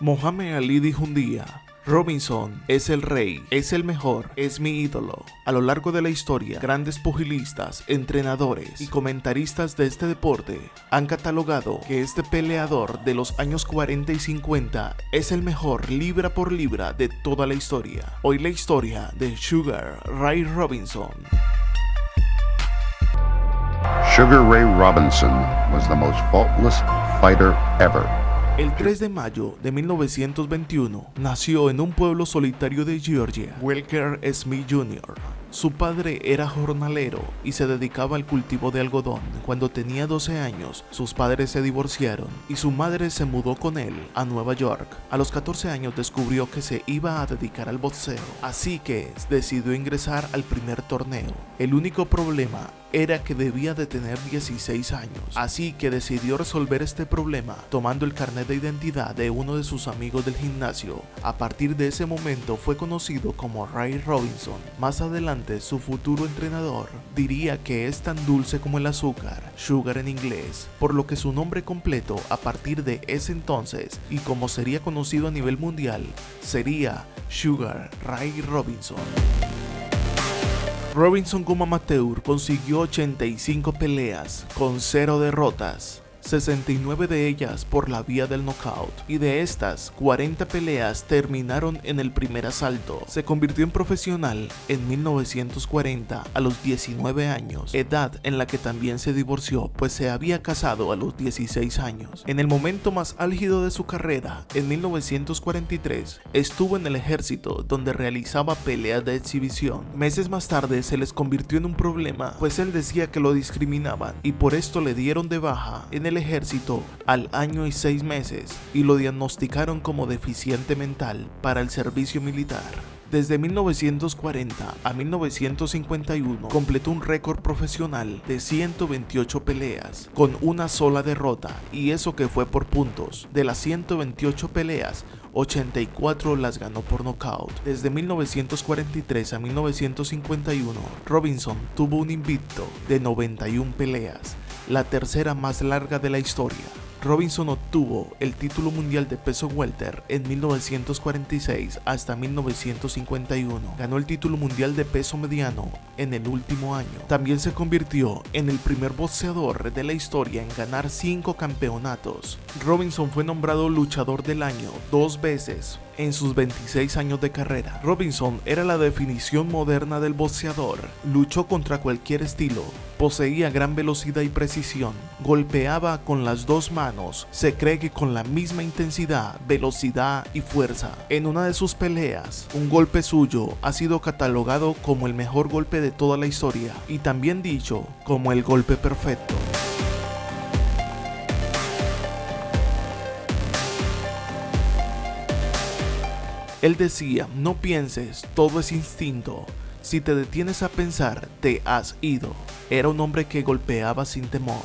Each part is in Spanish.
Mohamed Ali dijo un día: Robinson es el rey, es el mejor, es mi ídolo. A lo largo de la historia, grandes pugilistas, entrenadores y comentaristas de este deporte han catalogado que este peleador de los años 40 y 50 es el mejor libra por libra de toda la historia. Hoy la historia de Sugar Ray Robinson. Sugar Ray Robinson was the most faultless fighter ever. El 3 de mayo de 1921 nació en un pueblo solitario de Georgia, Walker Smith Jr. Su padre era jornalero y se dedicaba al cultivo de algodón. Cuando tenía 12 años, sus padres se divorciaron y su madre se mudó con él a Nueva York. A los 14 años descubrió que se iba a dedicar al boxeo, así que decidió ingresar al primer torneo. El único problema era que debía de tener 16 años, así que decidió resolver este problema tomando el carnet de identidad de uno de sus amigos del gimnasio. A partir de ese momento fue conocido como Ray Robinson. Más adelante su futuro entrenador diría que es tan dulce como el azúcar, sugar en inglés, por lo que su nombre completo a partir de ese entonces y como sería conocido a nivel mundial sería Sugar Ray Robinson. Robinson como amateur consiguió 85 peleas con 0 derrotas, 69 de ellas por la vía del knockout, y de estas 40 peleas terminaron en el primer asalto. Se convirtió en profesional en 1940 a los 19 años, edad en la que también se divorció, pues se había casado a los 16 años. En el momento más álgido de su carrera, en 1943, estuvo en el ejército donde realizaba peleas de exhibición. Meses más tarde se les convirtió en un problema, pues él decía que lo discriminaban y por esto le dieron de baja en el ejército al año y 6 meses y lo diagnosticaron como deficiente mental para el servicio militar. Desde 1940 a 1951 completó un récord profesional de 128 peleas con una sola derrota, y eso que fue por puntos. De las 128 peleas, 84 las ganó por nocaut. Desde 1943 a 1951, Robinson tuvo un invicto de 91 peleas, la tercera más larga de la historia. Robinson obtuvo el título mundial de peso welter en 1946 hasta 1951. Ganó el título mundial de peso mediano en el último año. También se convirtió en el primer boxeador de la historia en ganar 5 campeonatos. Robinson fue nombrado luchador del año 2 veces en sus 26 años de carrera. Robinson era la definición moderna del boxeador. Luchó contra cualquier estilo, poseía gran velocidad y precisión, golpeaba con las 2 manos, se cree que con la misma intensidad, velocidad y fuerza. En una de sus peleas, un golpe suyo ha sido catalogado como el mejor golpe de toda la historia y también dicho como el golpe perfecto. Él decía: no pienses, todo es instinto. Si te detienes a pensar, te has ido. Era un hombre que golpeaba sin temor.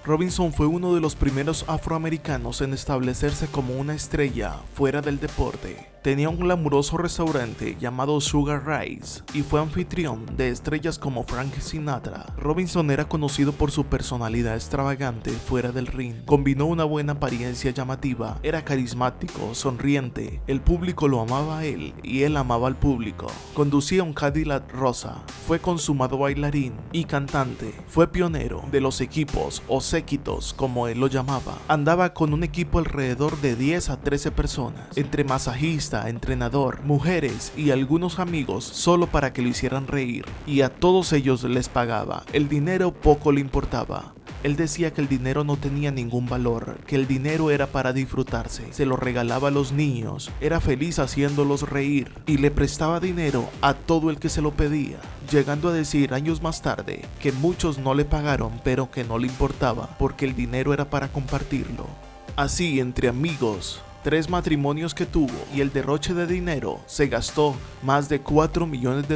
Robinson fue uno de los primeros afroamericanos en establecerse como una estrella fuera del deporte. Tenía un glamuroso restaurante llamado Sugar Ray's y fue anfitrión de estrellas como Frank Sinatra. Robinson era conocido por su personalidad extravagante fuera del ring. Combinó una buena apariencia llamativa, era carismático, sonriente, el público lo amaba a él y él amaba al público. Conducía un Cadillac rosa, fue consumado bailarín y cantante, fue pionero de los equipos o séquitos como él lo llamaba. Andaba con un equipo alrededor de 10 a 13 personas, entre masajistas, entrenador, mujeres y algunos amigos, solo para que lo hicieran reír, y a todos ellos les pagaba. El dinero poco le importaba. Él decía que el dinero no tenía ningún valor, que el dinero era para disfrutarse, se lo regalaba a los niños, era feliz haciéndolos reír y le prestaba dinero a todo el que se lo pedía, llegando a decir años más tarde que muchos no le pagaron pero que no le importaba porque el dinero era para compartirlo. Así, entre amigos, 3 matrimonios que tuvo y el derroche de dinero, se gastó más de $4 millones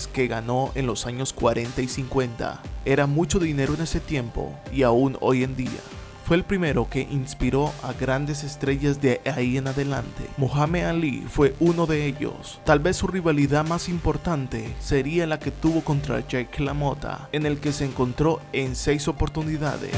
que ganó en los años 40 y 50. Era mucho dinero en ese tiempo y aún hoy en día. Fue el primero que inspiró a grandes estrellas de ahí en adelante. Mohamed Ali fue uno de ellos. Tal vez su rivalidad más importante sería la que tuvo contra Jake LaMotta, en el que se encontró en 6 oportunidades.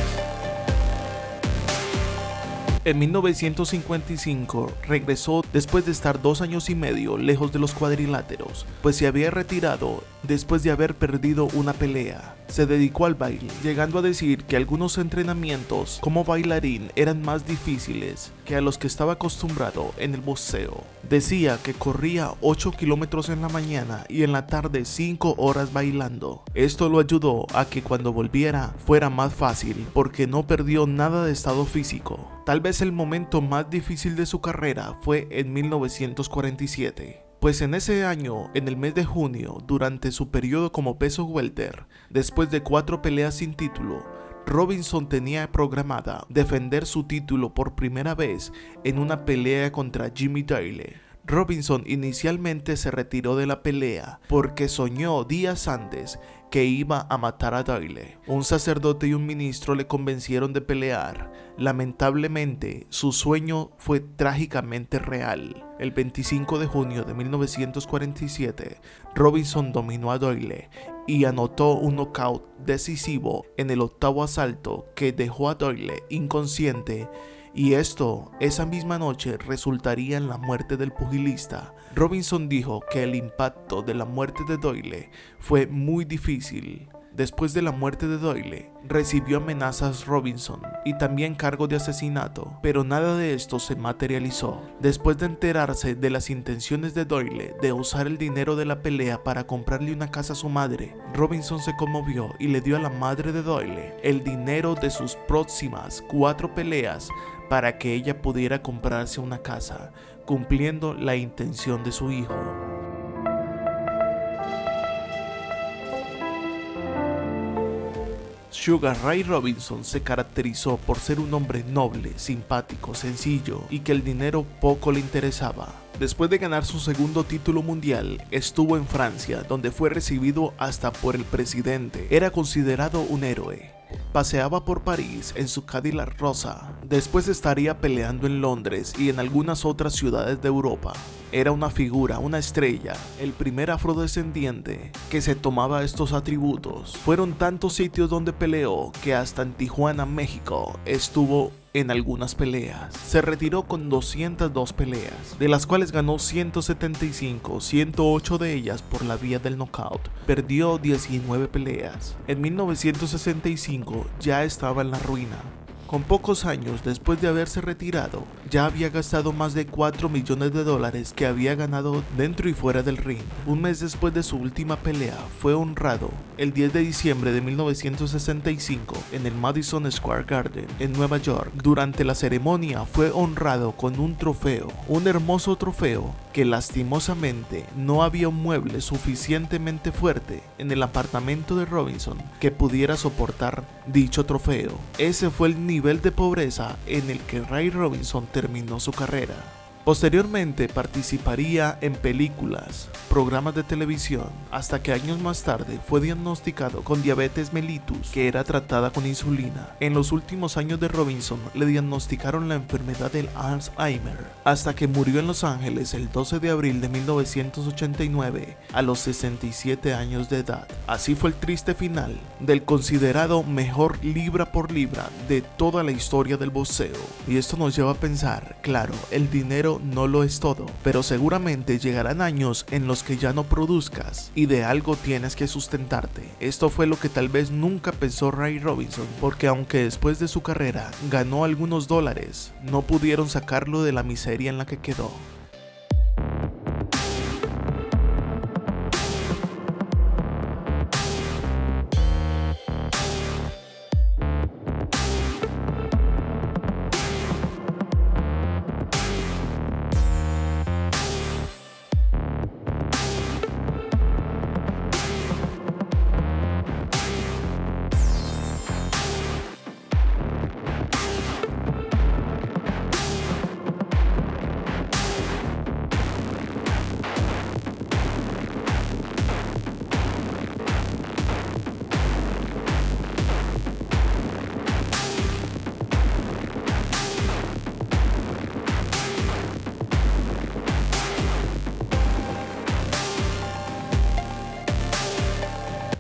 En 1955 regresó después de estar 2 años y medio lejos de los cuadriláteros, pues se había retirado después de haber perdido una pelea. Se dedicó al baile, llegando a decir que algunos entrenamientos como bailarín eran más difíciles que a los que estaba acostumbrado en el boxeo. Decía que corría 8 kilómetros en la mañana y en la tarde 5 horas bailando. Esto lo ayudó a que cuando volviera fuera más fácil porque no perdió nada de estado físico. Tal vez el momento más difícil de su carrera fue en 1947. Pues en ese año, en el mes de junio, durante su periodo como peso welter, después de 4 peleas sin título, Robinson tenía programada defender su título por primera vez en una pelea contra Jimmy Doyle. Robinson inicialmente se retiró de la pelea porque soñó días antes que iba a matar a Doyle. Un sacerdote y un ministro le convencieron de pelear. Lamentablemente, su sueño fue trágicamente real. El 25 de junio de 1947, Robinson dominó a Doyle y anotó un knockout decisivo en el 8º asalto que dejó a Doyle inconsciente, y esto esa misma noche resultaría en la muerte del pugilista. Robinson dijo que el impacto de la muerte de Doyle fue muy difícil. Después de la muerte de Doyle, recibió amenazas Robinson y también cargos de asesinato, pero nada de esto se materializó. Después de enterarse de las intenciones de Doyle de usar el dinero de la pelea para comprarle una casa a su madre, Robinson se conmovió y le dio a la madre de Doyle el dinero de sus próximas 4 peleas para que ella pudiera comprarse una casa, cumpliendo la intención de su hijo. Sugar Ray Robinson se caracterizó por ser un hombre noble, simpático, sencillo y que el dinero poco le interesaba. Después de ganar su segundo título mundial, estuvo en Francia, donde fue recibido hasta por el presidente. Era considerado un héroe. Paseaba por París en su Cadillac rosa. Después estaría peleando en Londres y en algunas otras ciudades de Europa. Era una figura, una estrella, el primer afrodescendiente que se tomaba estos atributos. Fueron tantos sitios donde peleó que hasta en Tijuana, México, estuvo en algunas peleas. Se retiró con 202 peleas, de las cuales ganó 175, 108 de ellas por la vía del knockout. Perdió 19 peleas. En 1965 ya estaba en la ruina. Con pocos años después de haberse retirado, ya había gastado más de 4 millones de dólares que había ganado dentro y fuera del ring. Un mes después de su última pelea, fue honrado el 10 de diciembre de 1965 en el Madison Square Garden en Nueva York. Durante la ceremonia fue honrado con un trofeo, un hermoso trofeo que lastimosamente no había un mueble suficientemente fuerte en el apartamento de Robinson que pudiera soportar dicho trofeo. Ese fue el nivel de pobreza en el que Ray Robinson terminó su carrera. Posteriormente participaría en películas, programas de televisión, hasta que años más tarde fue diagnosticado con diabetes mellitus, que era tratada con insulina. En los últimos años de Robinson le diagnosticaron la enfermedad del Alzheimer, hasta que murió en Los Ángeles el 12 de abril de 1989 a los 67 años de edad. Así fue el triste final del considerado mejor libra por libra de toda la historia del boxeo. Y esto nos lleva a pensar, claro, el dinero no lo es todo, pero seguramente llegarán años en los que ya no produzcas y de algo tienes que sustentarte. Esto fue lo que tal vez nunca pensó Ray Robinson, porque aunque después de su carrera ganó algunos dólares, no pudieron sacarlo de la miseria en la que quedó.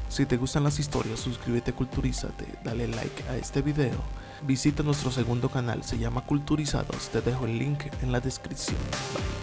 Si te gustan las historias, suscríbete, culturízate, dale like a este video visita nuestro segundo canal, se llama Culturizados, te dejo el link en la descripción. Bye.